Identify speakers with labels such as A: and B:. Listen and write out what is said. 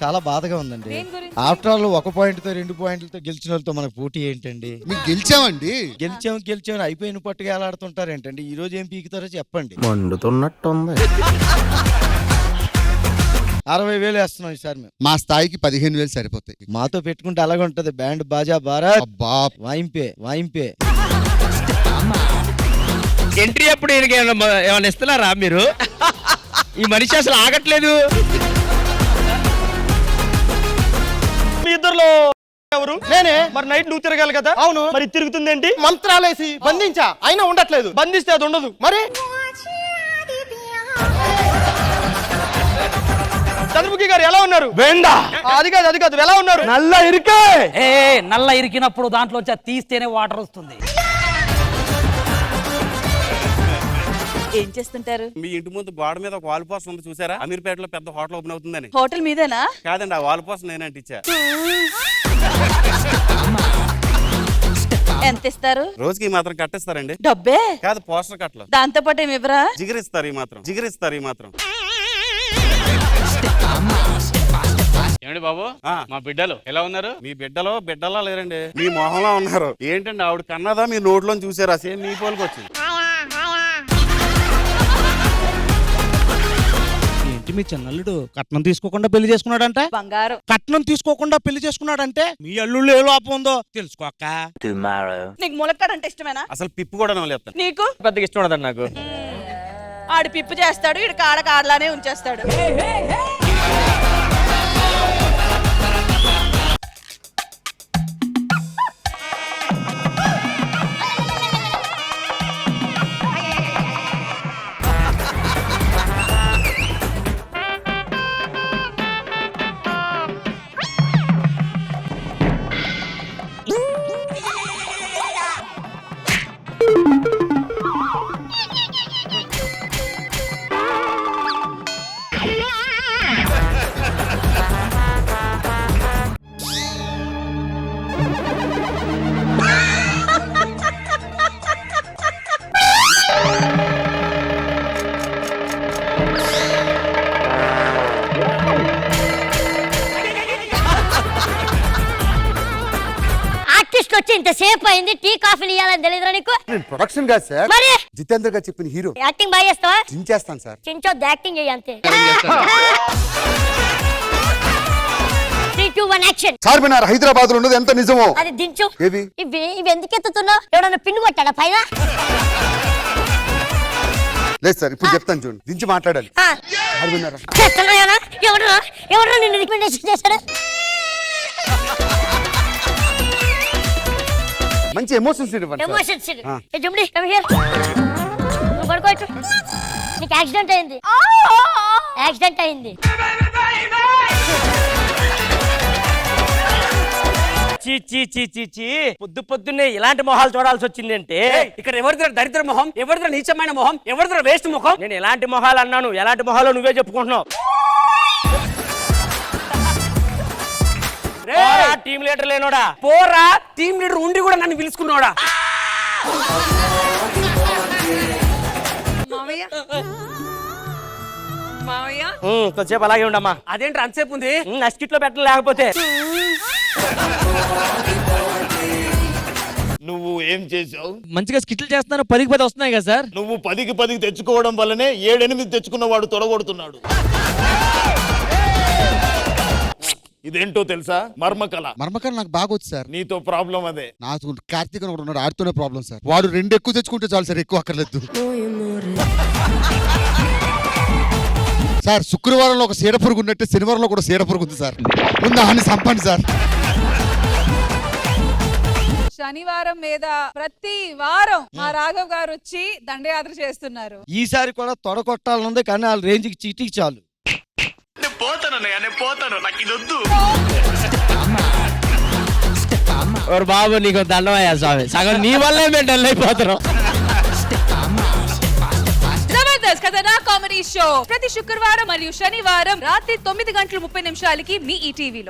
A: చాలా బాధగా ఉందండి. ఆఫ్టర్ ఆల్ 1 పాయింట్ తో 2 పాయింట్లతో గెలిచిన వాళ్ళతో మనకు పోటీ ఏంటండి?
B: మీకు గెలిచామండి.
A: గెలిచామని అయిపోయిన పట్టుగా ఎలా ఆడుతుంటారు ఏంటండి? ఈ రోజు ఏం పీకుతారో చెప్పండి.
C: మండుతున్నట్టుంది.
A: 60,000 వేస్తున్నాం ఈసారి మేము.
B: మా స్థాయికి 15,000 సరిపోతాయి.
A: మాతో పెట్టుకుంటే అలాగే ఉంటది. బ్యాండ్ బాజా భారత్
B: అబ్బా
A: వాయింపే.
D: ఎంట్రీ అప్పుడు ఏమైనా ఇస్తున్నారా మీరు? ఈ మనిషి అసలు ఆగట్లేదు. మీ ఇద్దరులో ఎవరు?
E: నేనే.
D: మరి నైట్ నువ్వు తిరగాలి కదా?
E: అవును.
D: మరి తిరుగుతుందేంటి?
E: మంత్రాలేసి బంధించా, అయినా ఉండట్లేదు.
D: బంధిస్తే అది ఉండదు.
E: మరి
D: చంద్రముఖి గారు ఎలా ఉన్నారు?
E: వేండా
D: అది కాదు ఎలా ఉన్నారు?
E: నల్ల ఇరికే.
F: నల్ల ఇరికినప్పుడు దాంట్లోంచి తీస్తేనే వాటర్ వస్తుంది.
G: ఏం చేస్తుంటారు?
H: మీ ఇంటి ముందు గోడ మీద ఒక వాల్ పోస్ట్ ఉంది చూసారా? అమీర్పేటలో పెద్ద హోటల్ ఓపెన్ అవుతుందని.
G: హోటల్ మీదేనా?
H: కాదండి, ఆ వాల్ పోస్ట్ నేనే అంటించా.
G: ఎంత ఇస్తారు?
H: రోజుకి ఈ మాత్రం కట్టిస్తారండి.
G: డబ్బే
H: కాదు, పోస్టర్ కట్టలు.
G: దాంతో పాటు ఏమి ఇవ్వరా?
H: జిగిరిస్తారు ఈ మాత్రం.
I: ఏమండి బాబు, మా బిడ్డలు ఎలా ఉన్నారు?
H: మీ బిడ్డలా లేరండి, మీ మొహంలో ఉన్నారు. ఏంటండి ఆవిడ కన్నదా మీ నోట్లో చూసారా? సేమ్ మీ పోలికి వచ్చింది.
E: ఏంటి మీ చిన్నల్లుడు కట్నం తీసుకోకుండా పెళ్లి చేసుకున్నాడంట?
G: బంగారం.
E: కట్నం తీసుకోకుండా పెళ్లి చేసుకున్నాడంటే మీ అల్లుళ్ళు ఏ లోపం ఉందో తెలుసుకోక.
G: నీకు ములక్కాడంటే ఇష్టమేనా?
H: అసలు పిప్పు కూడా నవ్వలేస్తాను.
G: నీకు
D: పెద్దగా ఇష్టం ఉండదండి నాకు.
G: ఆడు పిప్పు చేస్తాడు, ఇడు కాడలానే ఉంచేస్తాడు.
J: వచ్చి ఇంతసేపు అయింది, టీ కాఫీలు ఇవ్వాలని తెలియదురా నీకు?
B: నేను ప్రొడక్షన్ కాదు సార్,
J: మరి
B: జితేంద్ర గారు చెప్పిన హీరో.
J: యాక్టింగ్ బాగా చేస్తావా?
B: చించేస్తాను సార్.
J: చించొద్దు, యాక్టింగ్ చేయి అంతే. 3, 2, 1 యాక్షన్.
B: చార్మినార్ హైదరాబాద్ లో ఉన్నది ఎంత నిజమో
J: అది దించు.
B: ఏవి
J: ఇవి ఎందుకు ఎత్తుతున్నావు? ఎవడన్నా పిన్ను కొట్టాడా పైన?
B: లేదు సార్, ఇప్పుడు చెప్తాను చూడండి, దించి మాట్లాడాలి. చార్మినార్
J: ఎవడన్నా నిన్ను రికమెండేషన్ చేశాడు?
B: మంచి ఎమోషన్స్ ఇవ్వండి.
J: ఎమోషన్స్ జమ్ముడి కమ్ హియర్. నువ్వు పడుకోవచ్చు. నీకు యాక్సిడెంట్ అయింది.
D: పొద్దున్నే ఇలాంటి మొహాలు చూడాల్సి వచ్చింది అంటే ఇక్కడ ఎవరిదో దరిద్ర మొహం, ఎవరిదో నీచమైన మొహం, ఎవరిదో వేస్ట్ ముఖం. నేను ఎలాంటి మొహాలు అన్నాను? ఎలాంటి మొహాలు నువ్వే చెప్పుకుంటున్నావు. టీమ్ లీడర్ లేనోడా, పోరా. టీమ్ లీడర్ ఉండి కూడా నన్ను పిలుచుకున్నాడా? కొంచెంసేపు అలాగే ఉండమ్మా. అదేంటి అంతసేపు ఉంది? నస్కిట్లో పెట్టడం లేకపోతే.
I: నువ్వు ఏం చేసావు?
E: మంచిగా స్కిట్లు చేస్తున్నారు, 10కి 10 వస్తున్నాయి కదా సార్.
I: నువ్వు 10కి 10 తెచ్చుకోవడం వల్లనే 7-8 తెచ్చుకున్న వాడు తొడగొడుతున్నాడు. ఇదేంటో తెలుసా? మర్మకళ
B: నాకు బాగా వచ్చు సార్.
I: నీతో ప్రాబ్లం అదే.
B: నాకు కార్తీక్ అని ఒకడు ఉన్నాడు, ఆడుతూనే ప్రాబ్లం సార్. వాడు 2 ఎక్కువ తెచ్చుకుంటే చాలు సార్, ఎక్కువ అక్కర్లేదు సార్. శుక్రవారంలో ఒక సీడ పురుగు ఉన్నట్టే శనివారంలో కూడా సీడ పురుగు ఉంది సార్. ముందు ఆని సంపండి సార్.
K: శనివారం మీద ప్రతి వారం మా రాఘవ్ గారు వచ్చి దండయాత్ర చేస్తున్నారు.
A: ఈసారి కూడా తొడగొట్టాలనుంది, కానీ వాళ్ళ రేంజ్కి చీటికి చాలు.
I: నేను పోతాను, నాకు ఇది వద్దు.
D: బాబు నీకు దండమయ్యా స్వామి, సగం నీ వల్లే మేము డల్ అయిపోతున్నాం.
K: జబర్దస్త్ కథనా కామెడీ షో ప్రతి శుక్రవారం మరియు శనివారం రాత్రి 9:30 మీ ఈటీవీలో.